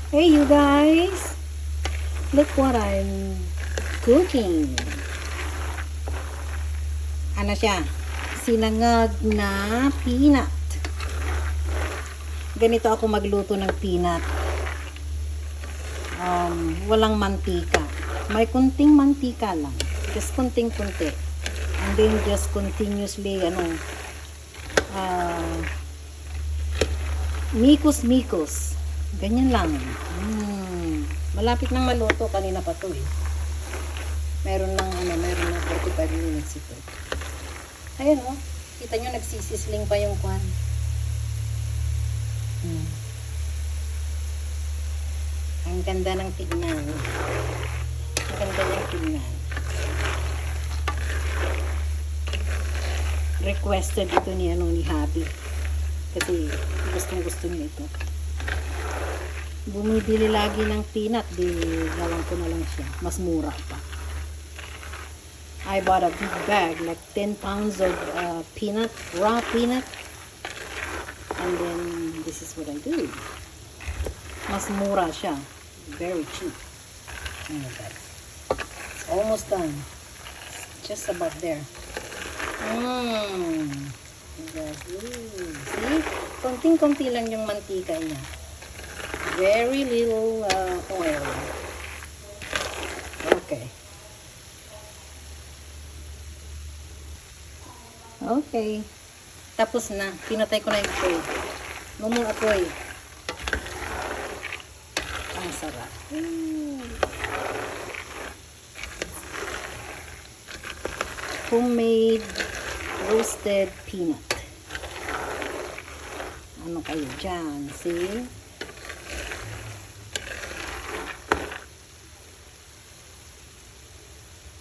Hey you guys, look what I'm cooking. Ano siya? Sinangag na peanut. Ganito ako magluto ng peanut. Walang mantika. May kunting mantika lang. Just kunting-kunti. And then just continuously, mikos-mikos. Ganyan lang. Malapit nang maluto. Kanina pa to eh. Meron ng 45 minutes ito. Ayan oh. Kita nyo, nagsisisling pa yung kwan. Ang ganda ng tignan. Ang ganda ng tignan. Requested ito ni Habi. Kasi gustong-gusto niya ito. Bumibili lagi ng peanut, di gawin ko na lang siya. Mas mura pa. I bought a big bag, like 10 pounds of peanut, raw peanut. And then, this is what I do. Mas mura siya. Very cheap. Oh my God. It's almost done. It's just about there. See? Konting-konti lang yung mantika niya. Very little oil. Okay. Okay. Tapos na. Pinatay ko na yung apoy. No more apoy. Ang sarap. Homemade roasted peanut. Ano kayo dyan? See?